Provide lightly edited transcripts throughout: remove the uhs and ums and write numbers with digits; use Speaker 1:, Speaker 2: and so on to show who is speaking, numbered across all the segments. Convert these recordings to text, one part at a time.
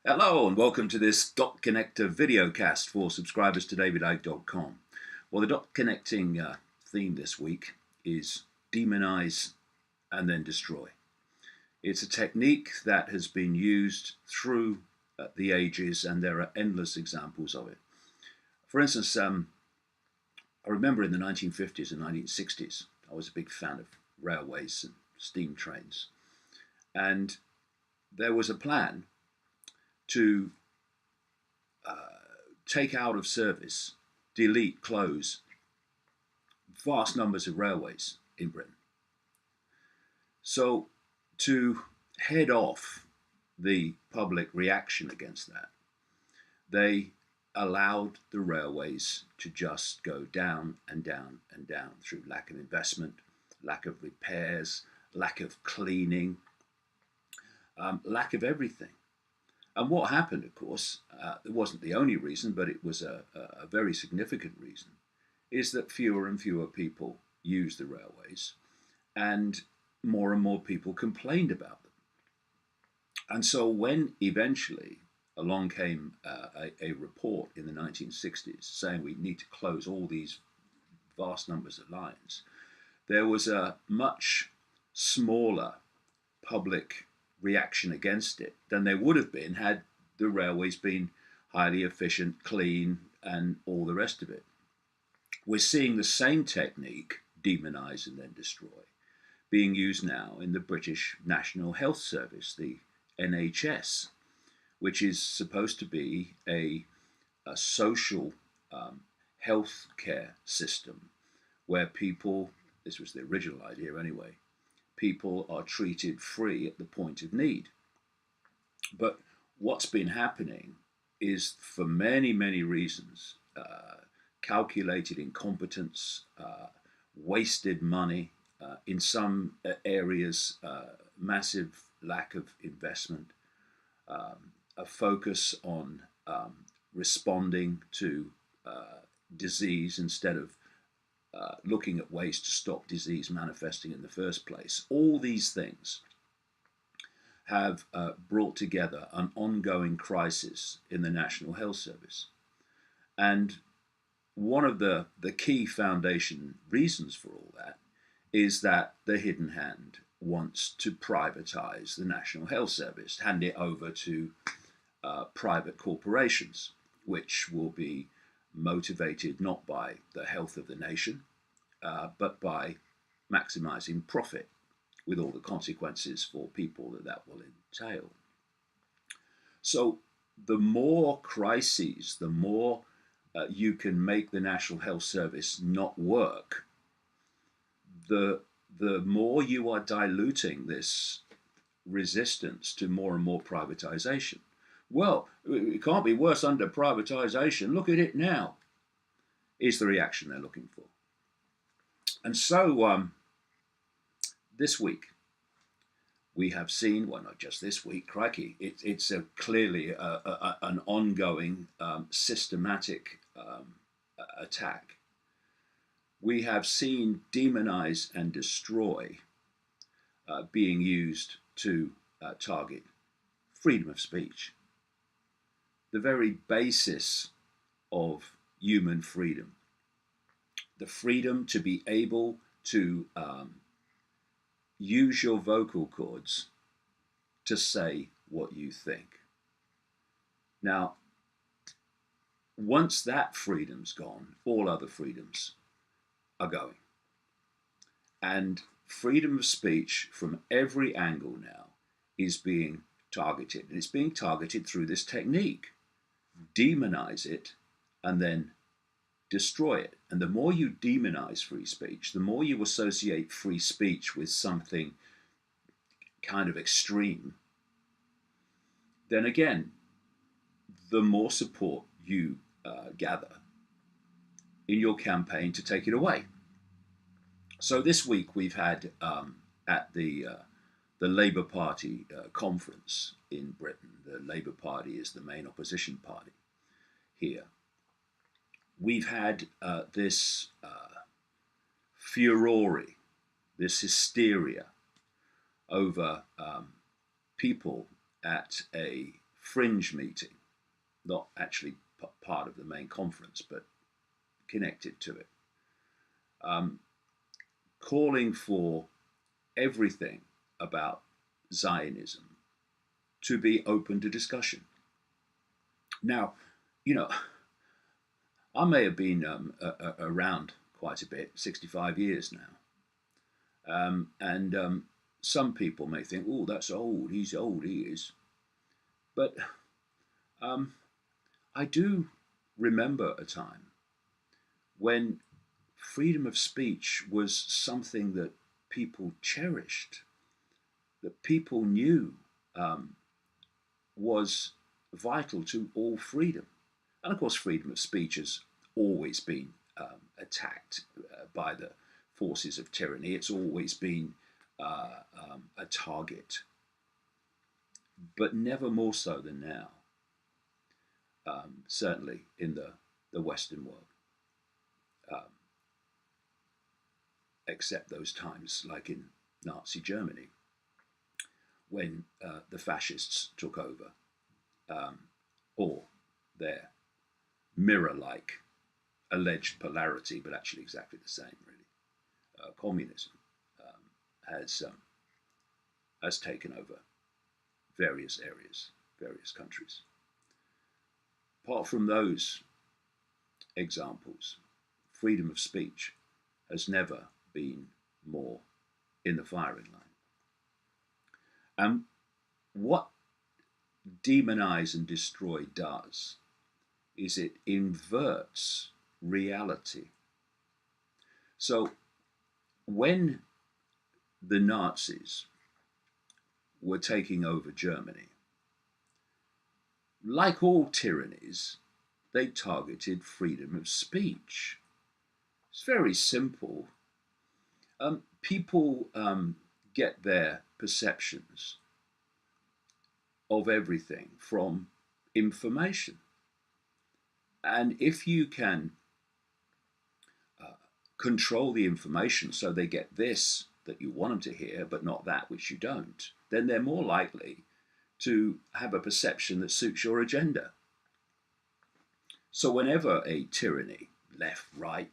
Speaker 1: Hello and welcome to this dot connector videocast for subscribers to davidicke.com. Well, the dot connecting theme this week is demonize and then destroy. It's a technique that has been used through the ages, and there are endless examples of it. For instance, I remember in the 1950s and 1960s, I was a big fan of railways and steam trains, and there was a plan to take out of service, delete, close vast numbers of railways in Britain. So, to head off the public reaction against that, they allowed the railways to just go down and down and down through lack of investment, lack of repairs, lack of cleaning, lack of everything. And what happened, of course, it wasn't the only reason, but it was a very significant reason, is that fewer and fewer people used the railways and more people complained about them. And so when eventually along came a report in the 1960s saying we need to close all these vast numbers of lines, there was a much smaller public reaction against it than there would have been had the railways been highly efficient, clean, and all the rest of it. We're seeing the same technique, demonize and then destroy, being used now in the British National Health Service, the NHS, which is supposed to be a social health care system where people, this was the original idea anyway, people are treated free at the point of need. But what's been happening is, for many reasons, calculated incompetence, wasted money, in some areas, massive lack of investment, a focus on responding to disease instead of looking at ways to stop disease manifesting in the first place. All these things have brought together an ongoing crisis in the National Health Service. And one of the key foundation reasons for all that is that the hidden hand wants to privatize the National Health Service, hand it over to private corporations, which will be motivated not by the health of the nation, but by maximizing profit, with all the consequences for people that will entail. So the more crises, the more you can make the National Health Service not work, the more you are diluting this resistance to more and more privatization. Well, it can't be worse under privatization. Look at it now, is the reaction they're looking for. And so this week, we have seen, well, not just this week, crikey, it's clearly an ongoing systematic attack. We have seen demonize and destroy being used to target freedom of speech, the very basis of human freedom, the freedom to be able to use your vocal cords to say what you think. Now, once that freedom's gone, all other freedoms are going. And freedom of speech from every angle now is being targeted. And it's being targeted through this technique. Demonize it and then destroy it. And the more you demonize free speech, the more you associate free speech with something kind of extreme, then again, the more support you gather in your campaign to take it away. So this week we've had at the Labour Party conference in Britain. The Labour Party is the main opposition party here. We've had this furore, this hysteria over people at a fringe meeting, not actually part of the main conference, but connected to it, um, calling for everything about Zionism to be open to discussion. Now, you know, I may have been around quite a bit, 65 years now. And some people may think, oh, that's old, he's old, he is. But um, I do remember a time when freedom of speech was something that people cherished, that people knew um, was vital to all freedom. And of course, freedom of speech has always been attacked by the forces of tyranny. It's always been a target, but never more so than now, certainly in the Western world, um, except those times like in Nazi Germany when the fascists took over, or their mirror-like alleged polarity, but actually exactly the same, really. Communism has taken over various areas, various countries. Apart from those examples, freedom of speech has never been more in the firing line. And what demonize and destroy does is it inverts reality. So when the Nazis were taking over Germany, like all tyrannies, they targeted freedom of speech. It's very simple. People get their perceptions of everything from information. And if you can control the information so they get this that you want them to hear, but not that which you don't, then they're more likely to have a perception that suits your agenda. So whenever a tyranny, left, right,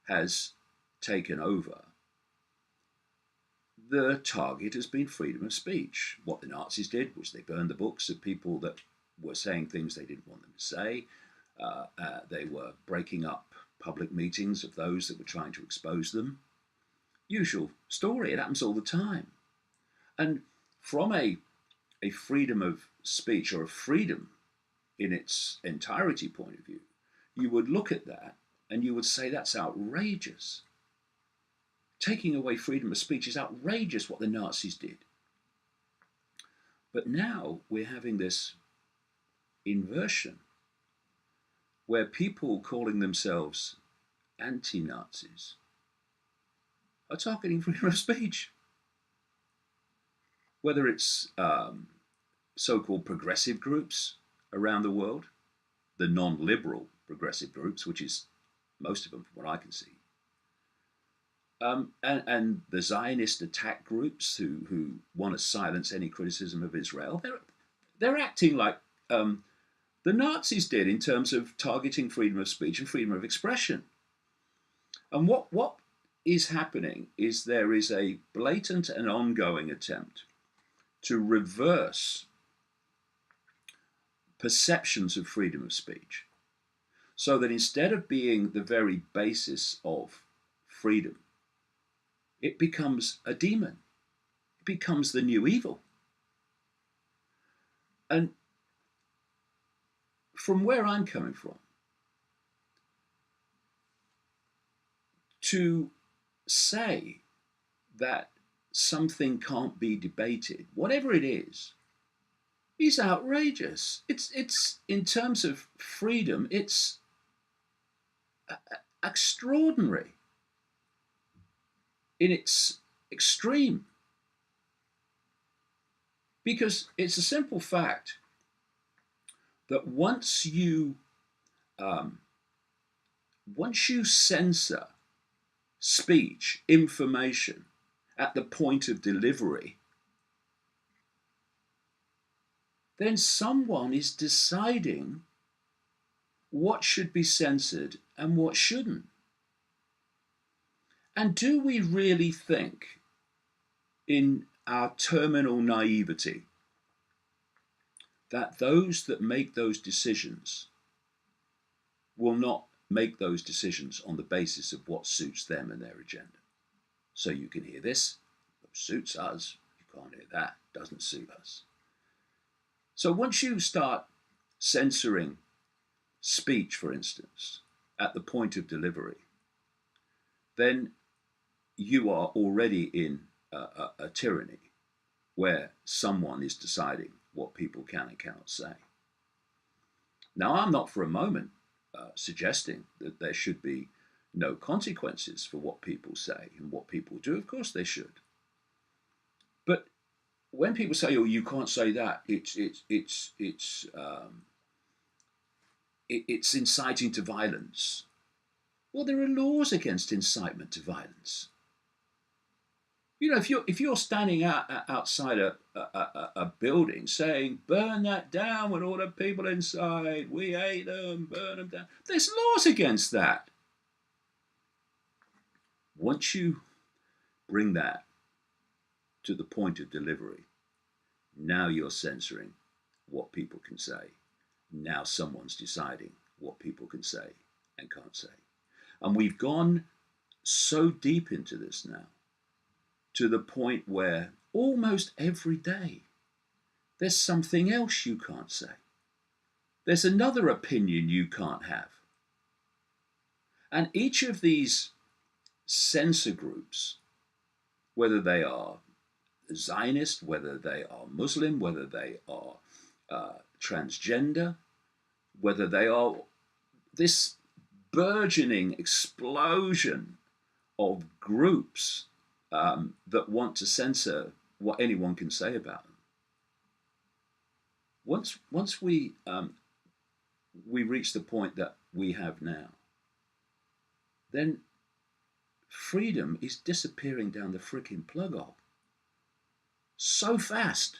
Speaker 1: has taken over, the target has been freedom of speech. What the Nazis did was they burned the books of people that were saying things they didn't want them to say. They were breaking up public meetings of those that were trying to expose them. Usual story, it happens all the time. And from a freedom of speech, or a freedom in its entirety point of view, you would look at that and you would say that's outrageous. Taking away freedom of speech is outrageous, what the Nazis did. But now we're having this inversion where people calling themselves anti-Nazis are targeting freedom of speech. Whether it's so-called progressive groups around the world, the non-liberal progressive groups, which is most of them from what I can see, and the Zionist attack groups who want to silence any criticism of Israel, they're acting like the Nazis did in terms of targeting freedom of speech and freedom of expression. And what is happening is there is a blatant and ongoing attempt to reverse perceptions of freedom of speech, so that instead of being the very basis of freedom, it becomes a demon. It becomes the new evil. And from where I'm coming from, to say that something can't be debated, whatever it is outrageous. It's in terms of freedom, it's extraordinary in its extreme. Because it's a simple fact that once you censor speech, information at the point of delivery, then someone is deciding what should be censored and what shouldn't. And do we really think, in our terminal naivety, that those that make those decisions will not make those decisions on the basis of what suits them and their agenda? So you can hear this, it suits us. You can't hear that, doesn't suit us. So once you start censoring speech, for instance, at the point of delivery, then you are already in a tyranny where someone is deciding what people can and cannot say. Now, I'm not for a moment suggesting that there should be no consequences for what people say and what people do. Of course they should. But when people say, "Oh, you can't say that," it's inciting to violence. Well, there are laws against incitement to violence. You know, if you're standing outside a building saying, "Burn that down with all the people inside, we hate them, burn them down," there's laws against that. Once you bring that to the point of delivery, now you're censoring what people can say. Now someone's deciding what people can say and can't say. And we've gone so deep into this now, to the point where almost every day there's something else you can't say. There's another opinion you can't have. And each of these censor groups, whether they are Zionist, whether they are Muslim, whether they are transgender, whether they are this burgeoning explosion of groups that want to censor what anyone can say about them. Once we reach the point that we have now, then freedom is disappearing down the freaking plug hole so fast.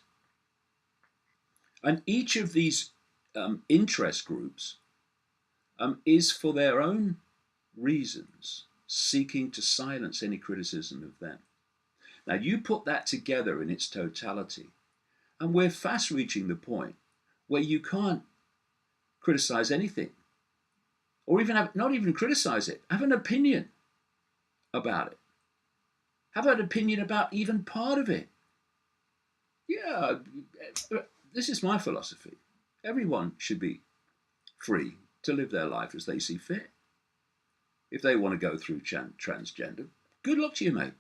Speaker 1: And each of these interest groups is, for their own reasons, seeking to silence any criticism of them. Now, you put that together in its totality, and we're fast reaching the point where you can't criticize anything, or even not even criticize it, have an opinion about it. Have an opinion about even part of it. Yeah, this is my philosophy. Everyone should be free to live their life as they see fit. If they want to go through transgender, good luck to you, mate.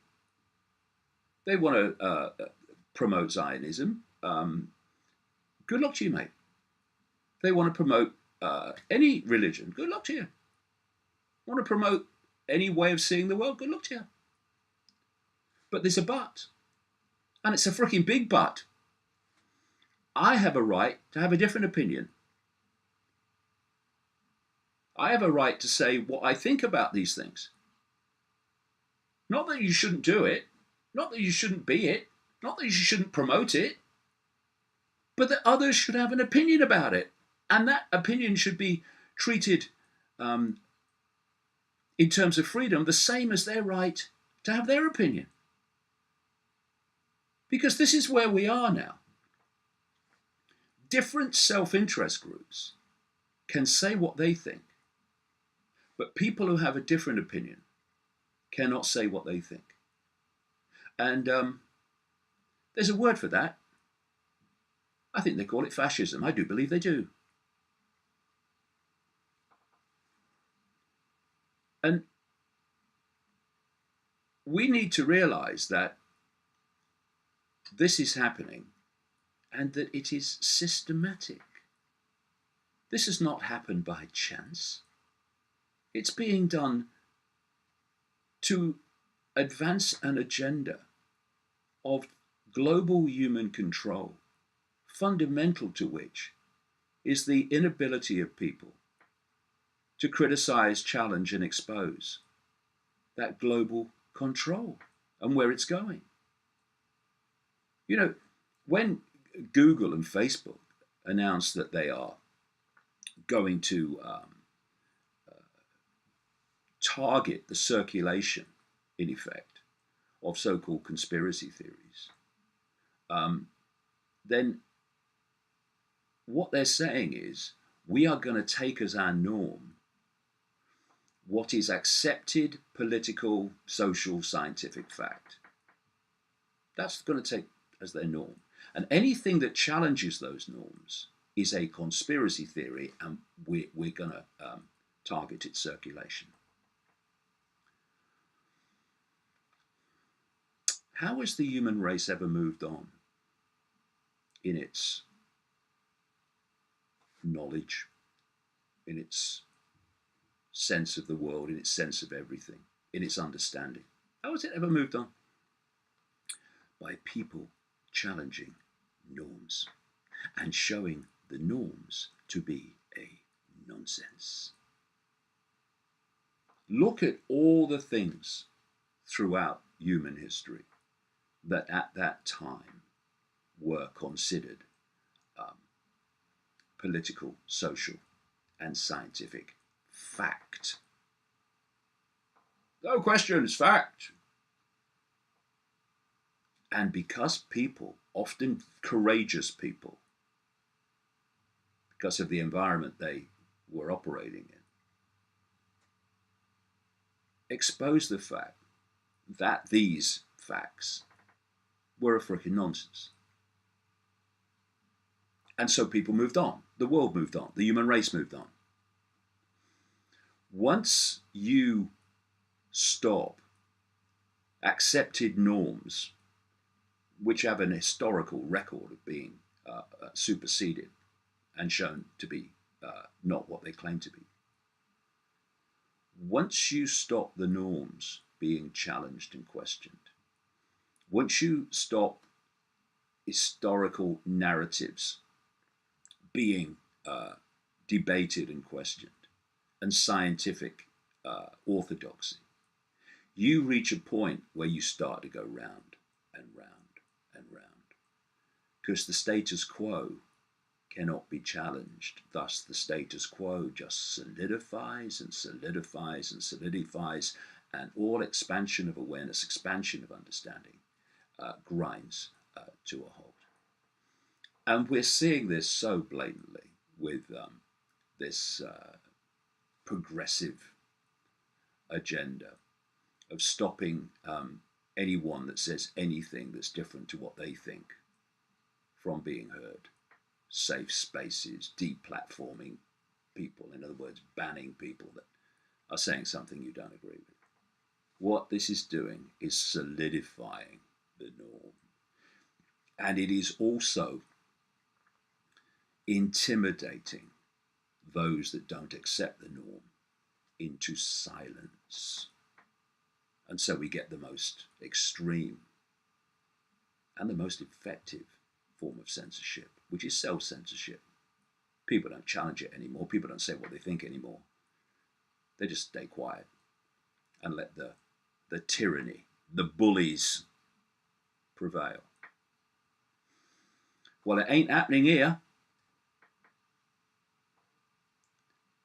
Speaker 1: They want to promote Zionism, good luck to you, mate. They want to promote any religion, good luck to you. Want to promote any way of seeing the world, good luck to you. But there's a but, and it's a freaking big but. I have a right to have a different opinion. I have a right to say what I think about these things. Not that you shouldn't do it, not that you shouldn't be it, not that you shouldn't promote it, but that others should have an opinion about it. And that opinion should be treated in terms of freedom the same as their right to have their opinion. Because this is where we are now. Different self-interest groups can say what they think, but people who have a different opinion cannot say what they think. And there's a word for that. I think they call it fascism. I do believe they do. And we need to realize that this is happening and that it is systematic. This has not happened by chance. It's being done to advance an agenda of global human control, fundamental to which is the inability of people to criticize, challenge, and expose that global control and where it's going. You know, when Google and Facebook announced that they are going to target the circulation, in effect, of so-called conspiracy theories, then what they're saying is we are going to take as our norm what is accepted political, social, scientific fact. That's going to take as their norm. And anything that challenges those norms is a conspiracy theory, and we're going to target its circulation. How has the human race ever moved on in its knowledge, in its sense of the world, in its sense of everything, in its understanding? How has it ever moved on? By people challenging norms and showing the norms to be a nonsense. Look at all the things throughout human history that at that time were considered political, social, and scientific fact. No questions, fact. And because people, often courageous people, because of the environment they were operating in, exposed the fact that these facts were a freaking nonsense. And so people moved on. The world moved on. The human race moved on. Once you stop accepted norms which have an historical record of being superseded and shown to be not what they claim to be, once you stop the norms being challenged and questioned, once you stop historical narratives being debated and questioned, and scientific orthodoxy, you reach a point where you start to go round and round and round, because the status quo cannot be challenged. Thus, the status quo just solidifies and solidifies and solidifies, and all expansion of awareness, expansion of understanding, grinds to a halt. And we're seeing this so blatantly with this progressive agenda of stopping anyone that says anything that's different to what they think from being heard. Safe spaces, deplatforming people, in other words, banning people that are saying something you don't agree with. What this is doing is solidifying the norm. And it is also intimidating those that don't accept the norm into silence. And so we get the most extreme and the most effective form of censorship, which is self-censorship. People don't challenge it anymore. People don't say what they think anymore. They just stay quiet and let the tyranny, the bullies prevail. Well, it ain't happening here,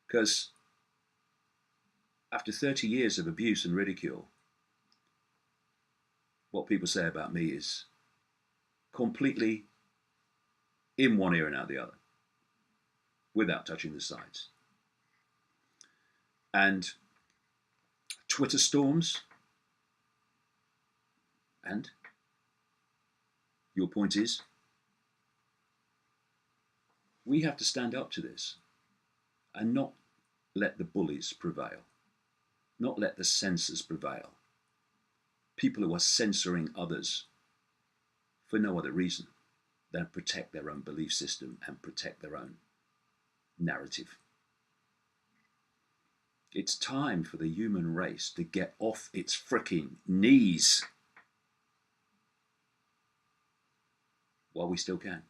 Speaker 1: because after 30 years of abuse and ridicule, what people say about me is completely in one ear and out the other, without touching the sides. And Twitter storms, and your point is, we have to stand up to this and not let the bullies prevail, not let the censors prevail. People who are censoring others for no other reason than protect their own belief system and protect their own narrative. It's time for the human race to get off its fricking knees while we still can.